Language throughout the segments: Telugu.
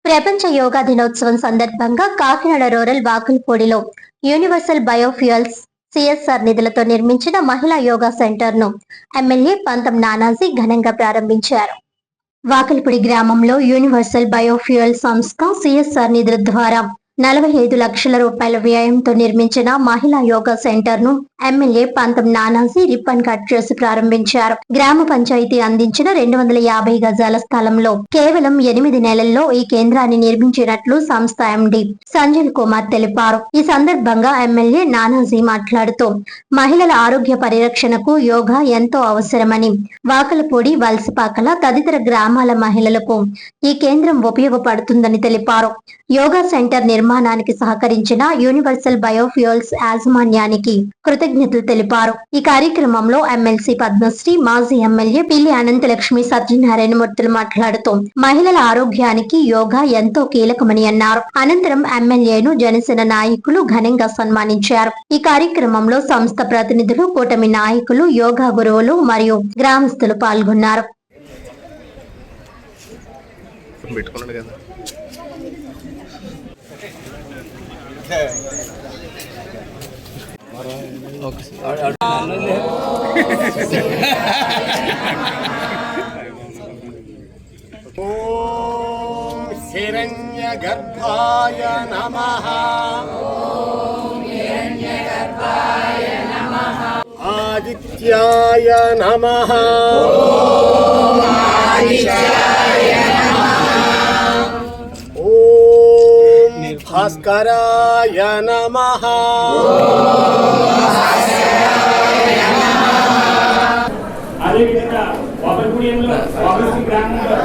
ప్రపంచ యోగా దినోత్సవం సందర్భంగా కాకినాడ రూరల్ వాకుల్పూడిలో యూనివర్సల్ బయోఫ్యూయల్స్ సిఎస్ఆర్ నిధులతో నిర్మించిన మహిళా యోగా సెంటర్ ను ఎమ్మెల్యే పంతం నానాజీ ఘనంగా ప్రారంభించారు. వాకల్పూడి గ్రామంలో యూనివర్సల్ బయోఫ్యూయల్ సంస్థ సిఎస్ఆర్ నిధుల ద్వారా 45 లక్షల రూపాయల వ్యయంతో నిర్మించిన మహిళా యోగా సెంటర్ ను ఎమ్మెల్యే పంతం నానాజీ రిబ్బన్ కట్ చేసి ప్రారంభించారు. గ్రామ పంచాయతీ అందించిన 250 గజాల స్థలంలో కేవలం 8 నెలల్లో ఈ కేంద్రాన్ని నిర్మించినట్లు సంస్థ ఎండి సంజీవ్ కుమార్ తెలిపారు. ఈ సందర్భంగా ఎమ్మెల్యే నానాజీ మాట్లాడుతూ మహిళల ఆరోగ్య పరిరక్షణకు యోగా ఎంతో అవసరమని, వాకలపూడి, వలసపాకల తదితర గ్రామాల మహిళలకు ఈ కేంద్రం ఉపయోగపడుతుందని తెలిపారు. యోగా సెంటర్ నిర్మాణానికి సహకరించిన యూనివర్సల్ బయోఫ్యూయల్స్ యాజమాన్యానికి కృతజ్ఞతలు తెలిపారు. ఈ కార్యక్రమంలో ఎమ్మెల్సీ పద్మశ్రీ, మాజీ ఎమ్మెల్యే పిల్లి అనంతలక్ష్మి సత్యనారాయణమూర్తులు మాట్లాడుతూ మహిళల ఆరోగ్యానికి యోగా ఎంతో కీలకమని అన్నారు. అనంతరం ఎమ్మెల్యేను జనసేన నాయకులు ఘనంగా సన్మానించారు. ఈ కార్యక్రమంలో సంస్థ ప్రతినిధులు, కూటమి నాయకులు, యోగా గురువులు మరియు గ్రామస్తులు పాల్గొన్నారు. ఓం హిరణ్యగర్భాయ నమః. ఆదిత్యాయ నమః. ఓం భాస్కరాయ నమః. అదేవిధంగా వాకల్పూడిలో వాకల్పూడి గ్రామంలో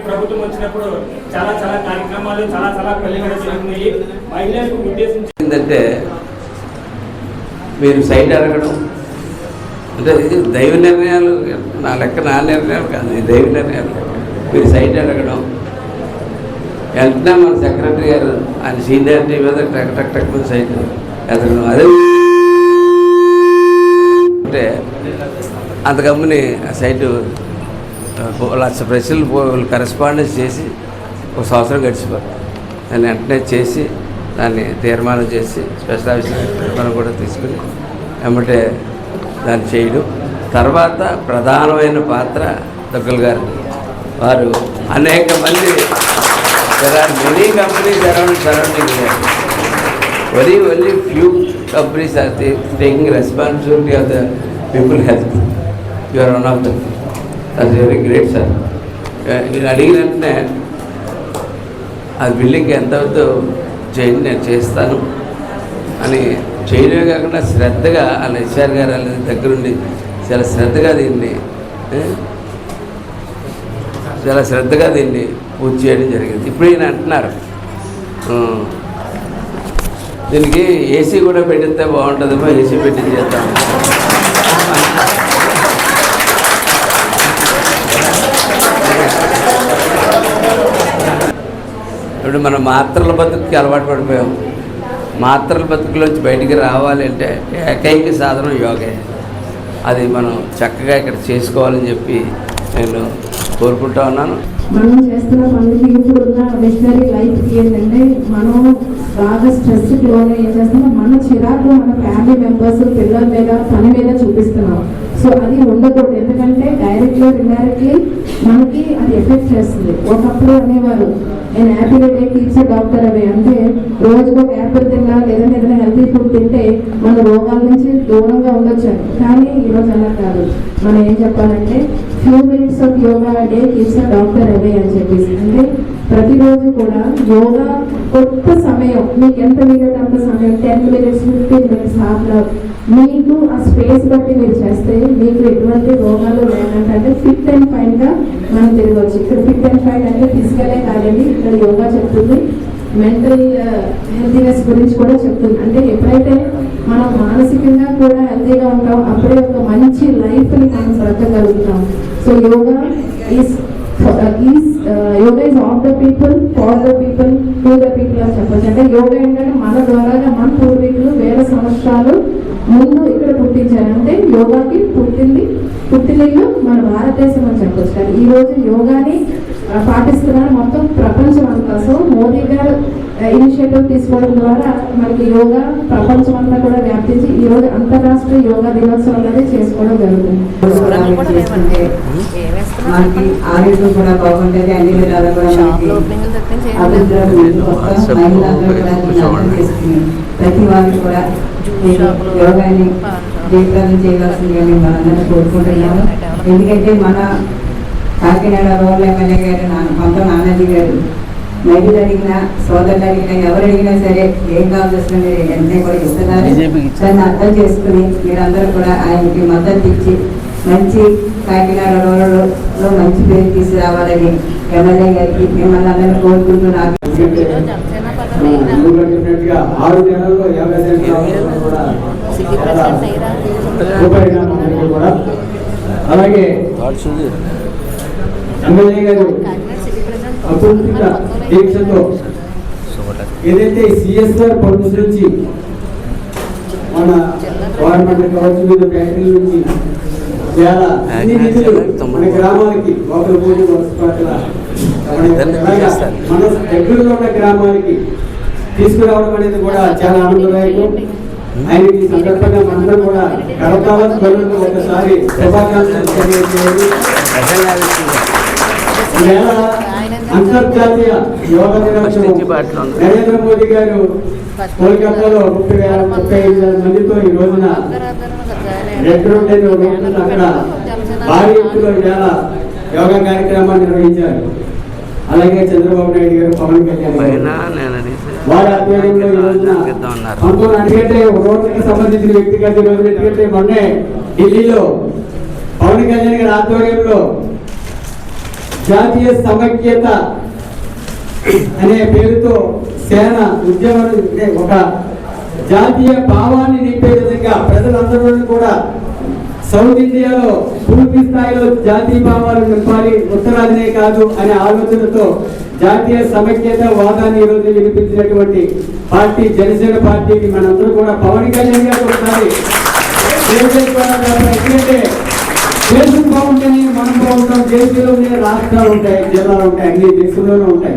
ప్రభుత్వం వచ్చినప్పుడు చాలా కార్యక్రమాలు చాలా పల్లెలు జరుగుతున్నాయి. మహిళలకు ఉద్దేశించి ఏంటంటే మీరు సైట్ అడగడం అంటే దైవ నిర్ణయాలు, నా నిర్ణయాలు కాదు, దైవ నిర్ణయాలు. మీరు సైట్ అడగడం, వెంటనే మన సెక్రటరీ గారు ఆయన సీనియారిటీ మీద టక్ సైట్ ఎదగడం, అదే అంటే అంత గమ్ముని ఆ సైటు 1,00,000 ప్రశ్నలు కరెస్పాండెన్స్ చేసి 1 సంవత్సరం గడిచిపోయి దాన్ని వెంటనే చేసి దాన్ని తీర్మానం చేసి స్పెషల్ ఆఫీసర్ తీర్మానం కూడా తీసుకుని వెంబటే దాన్ని చేయడం. తర్వాత ప్రధానమైన పాత్ర దుగ్గల్ గారు. వారు అనేక మంది there are many companies around surrounding here. Only few companies are taking responsibility of the people health. You are one of them. That's very great, sir. నేను అడిగినట్టే ఆ బిల్డింగ్ ఎంతవద్దు చేయండి, నేను చేస్తాను అని చేయడమే కాకుండా శ్రద్ధగా వాళ్ళ హెచ్ఆర్ గారు వాళ్ళ దగ్గరుండి చాలా శ్రద్ధగా దీన్ని పూర్తి చేయడం జరిగింది. ఇప్పుడు ఈయన అంటున్నారు దీనికి ఏసీ కూడా పెట్టిస్తే బాగుంటుందేమో, ఏసీ పెట్టి చేద్దాం. ఇప్పుడు మనం మాత్రల బతుకుకి అలవాటు పడిపోయాం. మాత్రల బతుకులోంచి బయటికి రావాలి అంటే ఏకైక సాధనం యోగే. అది మనం చక్కగా ఇక్కడ చేసుకోవాలని చెప్పి నేను కోరుకుంటా ఉన్నాను. మనం చేస్తున్న పనులకి ఇప్పుడున్న మిషనరీ లైఫ్కి ఏంటంటే మనం బాగా స్ట్రెస్కి లోనే ఏం చేస్తున్నాం, మన చిరాకు మన ఫ్యామిలీ మెంబర్స్, పిల్లల మీద, పని మీద చూపిస్తున్నాం. సో అది ఉండకూడదు. ఎందుకంటే డైరెక్ట్లీ ఇండైరెక్ట్లీ మనకి అది ఎఫెక్ట్ చేస్తుంది. ఒకప్పుడు అనేవారు నేను Apple day keeps doctor away, అంటే రోజుకు ఒక యాపిల్ తిన్నా లేదంటే ఏదైనా హెల్తీ ఫుడ్ తింటే మన రోగాల నుంచి దూరంగా ఉండొచ్చాను. కానీ ఈరోజు అలా కాదు. మనం ఏం చెప్పాలంటే few minutes of yoga day keeps doctor away అని చెప్పేసి, అంటే ప్రతిరోజు కూడా యోగా కొత్త సమయం మీకు ఎంత వీలైతే అంత సమయం 10 minutes 15 minutes half an hour మీకు ఆ స్పేస్ బట్టి మీరు చేస్తే మీకు ఎటువంటి రోగాలు లేనంటే ఫిట్ అండ్ ఫైన్ గా మనం తిరగవచ్చు. ఇక్కడ ఫిట్ అండ్ ఫైన్ అంటే ఫిజికలే కాదండి, ఇక్కడ యోగా చెప్తుంది, మెంటల్ హెల్తీనెస్ గురించి కూడా చెప్తుంది. అంటే ఎప్పుడైతే మనం మానసికంగా కూడా హెల్తీగా ఉంటాం అప్పుడే ఒక మంచి లైఫ్ని మనం బ్రతకగలుగుతాం. So yoga is yoga is of the people, for the people, to the people అని చెప్పచ్చు. అంటే యోగా ఏంటంటే మన ద్వారా మన పూర్వీకులు వేల సంవత్సరాలు ముందు ఇక్కడ పుట్టించారు. యోగాకి పుట్టినిల్లు మన భారతదేశం అని చెప్పొచ్చు. కానీ ఈ రోజు యోగాని పాటిస్తున్నారు మొత్తం ప్రపంచం అంతా. సో మోదీ గారు ఇనిషియేటివ్ తీసుకోవడం ద్వారా మనకి యోగా ప్రపంచం అంతా కూడా వ్యాప్తించి ఈ రోజు అంతర్రాష్ట్రీయ యోగా దినోత్సవం అనేది చేసుకోవడం జరుగుతుంది. మనకి ఆరోగ్యం కూడా బాగుంటుంది, అన్ని విధాలు కూడా మనకి అభివృద్ధి ప్రతి వాళ్ళు కూడా యోగాని జయప్రదం చేయవలసిందిగా మేము మనందరం కోరుకుంటున్నాము. ఎందుకంటే మన కాకినాడ రూరల్ ఎమ్మెల్యే గారు పంతం నానాజీ గారు మహిళలు అడిగినా సోదరులు అడిగినా ఎవరు అడిగినా సరే ఏం కావాల్సిన మీరు వెంటనే కూడా ఇస్తున్నారు. దాన్ని అర్థం చేసుకుని మీరందరూ కూడా ఆయనకి మద్దతు ఇచ్చి మంచి కాకినాడ రూరల్లో మంచి పేరు తీసుకురావాలని ఎమ్మెల్యే గారికి మిమ్మల్ని అందరూ కోరుకుంటున్నారు. 6 నెలల్లో 50 కూడా అలాగే ఎమ్మెల్యే గారు అపూర్తిక దీక్షతో ఏదైతే సిఎస్ఆర్ ఫండ్స్ నుంచి మన గవర్నమెంట్ కావచ్చు వివిధ ఫ్యాక్టరీల నుంచి చాలా అన్ని నిధులు మన గ్రామాలకి ఒకరి పోటీ వరుసపాట్ల మన దగ్గరలో ఉన్న గ్రామాలకి తీసుకురావడం అనేది కూడా చాలా ఆనందదాయకం. ఆయనకి ఈ సందర్భంగా మనందరం కూడా కరతాళం ధ్వనులతో ఒకసారి శుభాకాంక్షలు తెలియజేయాలి. అంతర్జాతీయ యోగా దినోత్సవం నరేంద్ర మోదీ గారు కోల్కతాలో 35,000 మందితో ఈ రోజున అక్కడ భారీ ఎత్తులో వేల యోగా కార్యక్రమాన్ని నిర్వహించారు. అలాగే చంద్రబాబు నాయుడు గారు, పవన్ కళ్యాణ్ వారి ఆధ్వర్యంలో ఈ రోజున ఎందుకంటే రోడ్లకు సంబంధించిన వ్యక్తిగత రోజున ఎందుకంటే మొన్నే ఢిల్లీలో పవన్ కళ్యాణ్ గారి ఆధ్వర్యంలో జాతీయ సమైక్యత అనే పేరుతో సేన ఉద్యమం ఒక జాతీయ భావాన్ని నింపే విధంగా ప్రజలందరూ కూడా సౌత్ ఇండియాలో పూర్తి స్థాయిలో జాతీయ భావాలు నింపాలి, ఉత్తరాదినే కాదు అనే ఆలోచనతో జాతీయ సమైక్యత వాదాన్ని ఈరోజు వినిపించినటువంటి పార్టీ జనసేన పార్టీకి మనందరూ కూడా పవన్ కళ్యాణ్ గారు ఒకసారి ఎందుకంటే దేశం బాగుంటేనే మనం బాగుంటాం. దేశంలోనే రాష్ట్రాలు ఉంటాయి, జిల్లాలు ఉంటాయి, అన్ని దేశంలోనే ఉంటాయి.